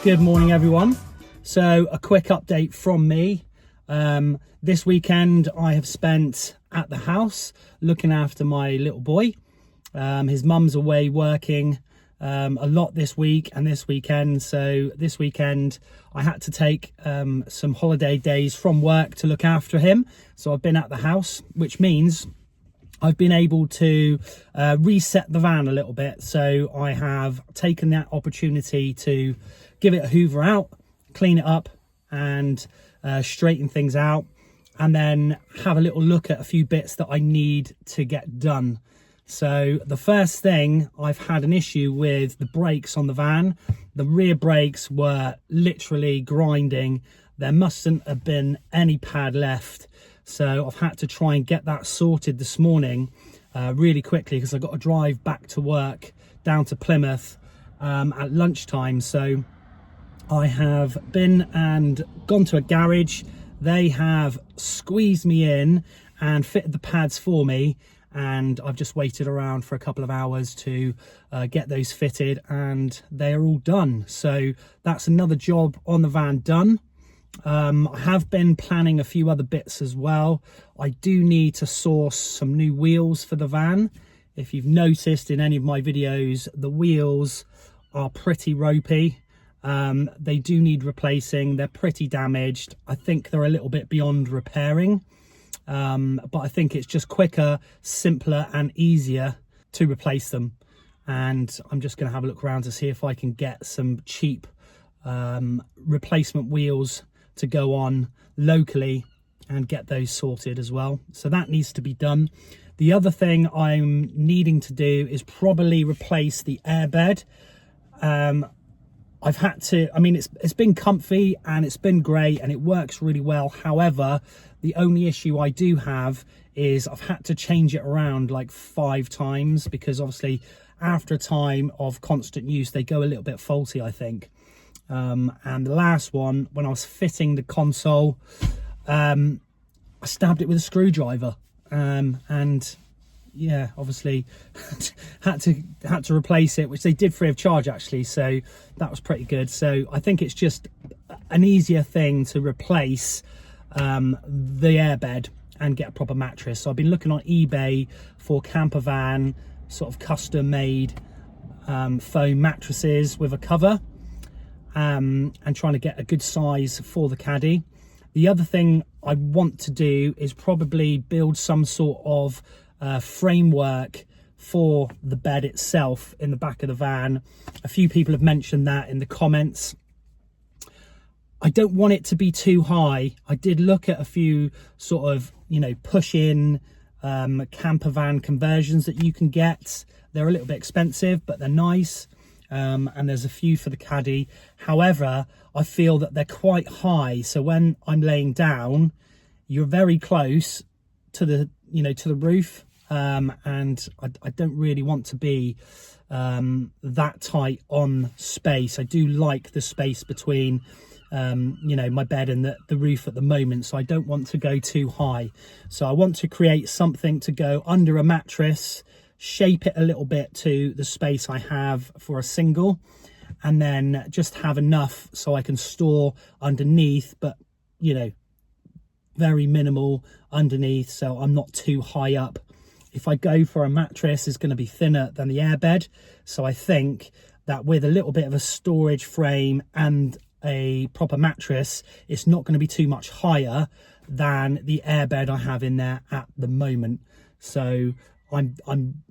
Good morning, everyone. So a quick update from me. This weekend I have spent at the house looking after my little boy. His mum's away working a lot this week and this weekend. So this weekend I had to take some holiday days from work to look after him. So I've been at the house, which means I've been able to reset the van a little bit. So I have taken that opportunity to give it a hoover out, clean it up and straighten things out, and then have a little look at a few bits that I need to get done. So the first thing, I've had an issue with the brakes on the van. The rear brakes were literally grinding. There mustn't have been any pad left. So I've had to try and get that sorted this morning really quickly, because I've got to drive back to work down to Plymouth at lunchtime. So I have been and gone to a garage. They have squeezed me in and fitted the pads for me, and I've just waited around for a couple of hours to get those fitted, and they're all done. So that's another job on the van done. I have been planning a few other bits as well. I do need to source some new wheels for the van. If you've noticed in any of my videos, the wheels are pretty ropey. They do need replacing. They're pretty damaged. I think they're a little bit beyond repairing, but I think it's just quicker, simpler and easier to replace them. And I'm just going to have a look around to see if I can get some cheap replacement wheels to go on locally and get those sorted as well. So that needs to be done. The other thing I'm needing to do is probably replace the airbed. I've had to, I mean, it's been comfy and it's been great and it works really well. However, the only issue I do have is I've had to change it around like 5 times, because obviously after a time of constant use, they go a little bit faulty, I think. And the last one, when I was fitting the console, I stabbed it with a screwdriver, and yeah, obviously had to replace it, which they did free of charge actually, so that was pretty good. So I think it's just an easier thing to replace the airbed and get a proper mattress. So I've been looking on eBay for camper van sort of custom made foam mattresses with a cover, and trying to get a good size for the caddy. The other thing I want to do is probably build some sort of framework for the bed itself in the back of the van. A few people have mentioned that in the comments. I don't want it to be too high. I did look at a few sort of, you know, push-in camper van conversions that you can get. They're a little bit expensive, but they're nice. And there's a few for the caddy. However, I feel that they're quite high, so when I'm laying down, you're very close to the, you know, to the roof, and I don't really want to be that tight on space. I do like the space between you know, my bed and the roof at the moment, so I don't want to go too high. So I want to create something to go under a mattress, shape it a little bit to the space I have for a single, and then just have enough so I can store underneath, but you know, very minimal underneath, so I'm not too high up. If I go for a mattress, it's going to be thinner than the airbed, so I think that with a little bit of a storage frame and a proper mattress, it's not going to be too much higher than the airbed I have in there at the moment. So I'm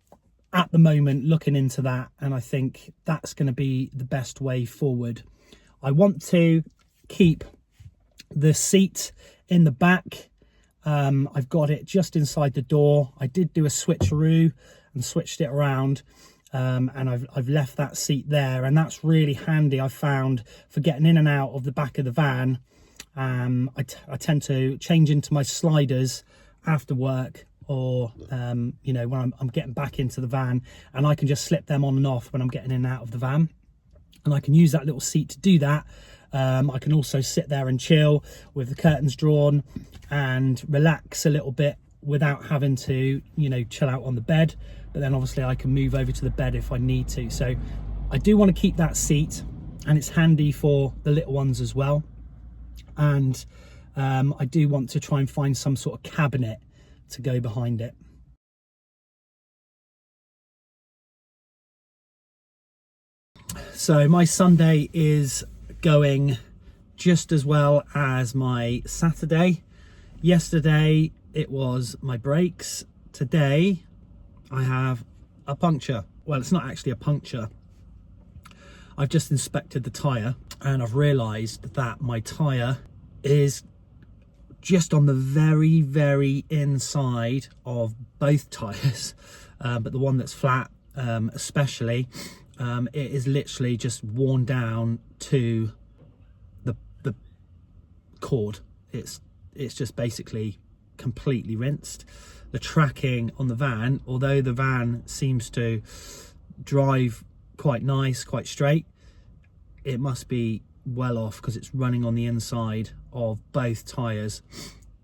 at the moment looking into that, and I think that's going to be the best way forward. I want to keep the seat in the back. I've got it just inside the door. I did do a switcheroo and switched it around, and I've left that seat there, and that's really handy, I found, for getting in and out of the back of the van. I tend to change into my sliders after work, or you know, when I'm getting back into the van, and I can just slip them on and off when I'm getting in and out of the van, and I can use that little seat to do that. I can also sit there and chill with the curtains drawn and relax a little bit without having to, you know, chill out on the bed. But then obviously I can move over to the bed if I need to. So I do want to keep that seat. and it's handy for the little ones as well. And I do want to try and find some sort of cabinet to go behind it. So my Sunday is going just as well as my Saturday. Yesterday it was my brakes. Today I have a puncture. Well, it's not actually a puncture. I've just inspected the tyre and I've realised that my tyre is just on the very inside of both tyres, but the one that's flat especially, it is literally just worn down to the cord. It's just basically completely rinsed. The tracking on the van, although the van seems to drive quite nice, quite straight, it must be well off because it's running on the inside of both tyres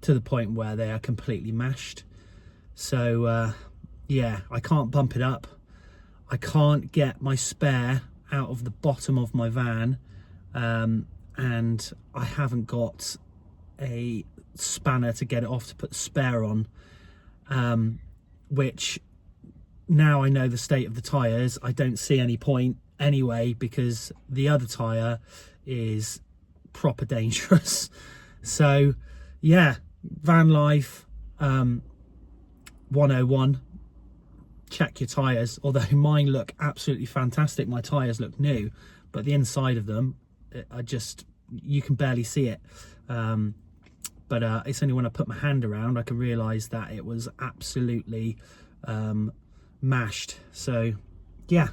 to the point where they are completely mashed. So yeah, I can't bump it up. I can't get my spare out of the bottom of my van, and I haven't got a spanner to get it off to put the spare on, which now I know the state of the tyres, I don't see any point anyway, because the other tyre is proper dangerous. So yeah, van life 101, check your tyres. Although mine look absolutely fantastic, my tyres look new, but the inside of them, you can barely see it. But it's only when I put my hand around I can realise that it was absolutely mashed. So yeah,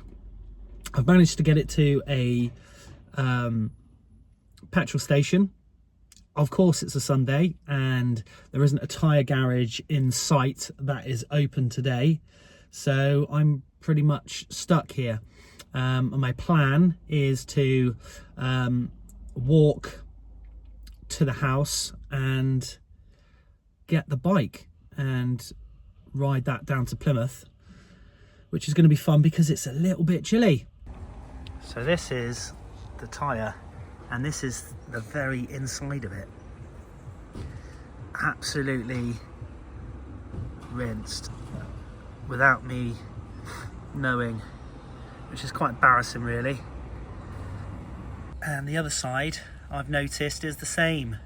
I've managed to get it to a petrol station. Of course it's a Sunday and there isn't a tyre garage in sight that is open today, so I'm pretty much stuck here. And my plan is to walk to the house and get the bike and ride that down to Plymouth, which is going to be fun because it's a little bit chilly. So this is the tyre and this is the very inside of it. Absolutely rinsed without me knowing, which is quite embarrassing really. And the other side I've noticed is the same.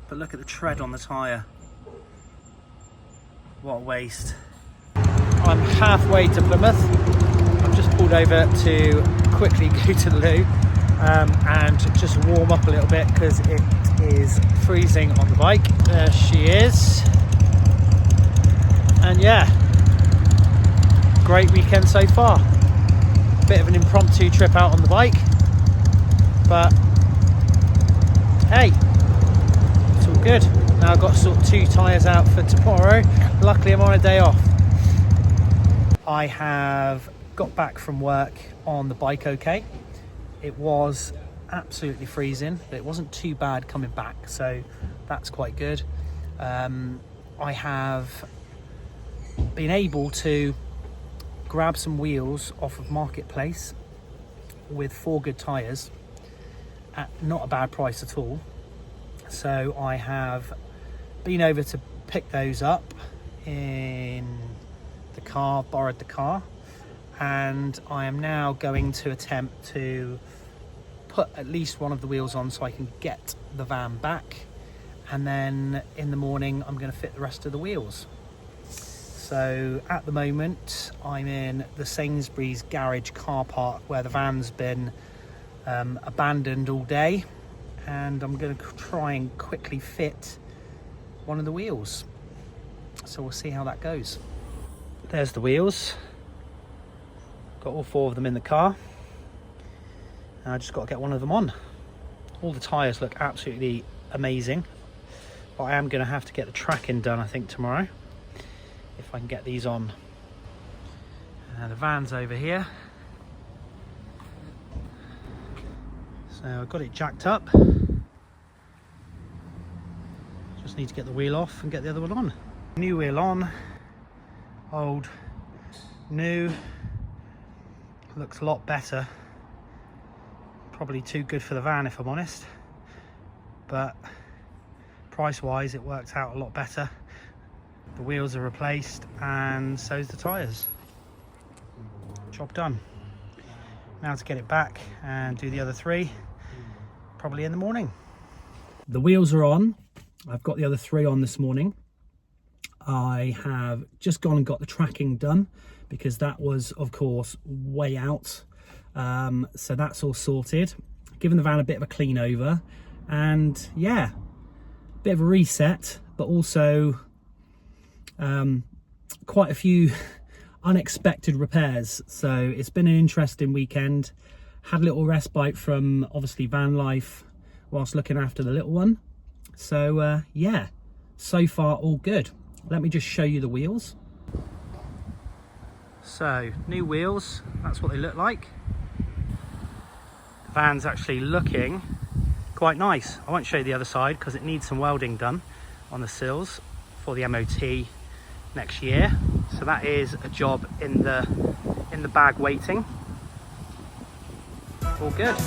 But look at the tread on the tyre. What a waste. I'm halfway to Plymouth. I've just pulled over to quickly go to the loo and just warm up a little bit because it is freezing on the bike. There she is. And yeah, great weekend so far. Bit of an impromptu trip out on the bike, but hey, it's all good. Now I've got to sort 2 tyres out for tomorrow. Luckily I'm on a day off. I have got back from work on the bike okay. It was absolutely freezing, but it wasn't too bad coming back, so that's quite good. I have been able to grab some wheels off of Marketplace with 4 good tyres at not a bad price at all. So I have been over to pick those up in the car, borrowed the car, and I am now going to attempt to put at least one of the wheels on so I can get the van back, and then in the morning I'm going to fit the rest of the wheels. So at the moment I'm in the Sainsbury's garage car park where the van's been abandoned all day, and I'm going to try and quickly fit one of the wheels. So we'll see how that goes. There's the wheels. Got all 4 of them in the car. And I just got to get one of them on. All the tyres look absolutely amazing. But I am going to have to get the tracking done, I think, tomorrow, if I can get these on. The van's over here. So I've got it jacked up. Just need to get the wheel off and get the other one on. New wheel on, old, new. Looks a lot better probably too good for the van if I'm honest, but price wise it worked out a lot better. The wheels are replaced and so's the tyres. Job done. Now to get it back and do the other 3 probably in the morning. The wheels are on. I've got the other 3 on this morning. I have just gone and got the tracking done because that was of course way out, so that's all sorted. Given the van a bit of a clean over, and yeah, a bit of a reset, but also quite a few unexpected repairs. So it's been an interesting weekend. Had a little respite from obviously van life whilst looking after the little one. So yeah, so far all good. Let me just show you the wheels. So new wheels, that's what they look like. The van's actually looking quite nice. I won't show you the other side because it needs some welding done on the sills for the MOT next year. So that is a job in the bag waiting. All good.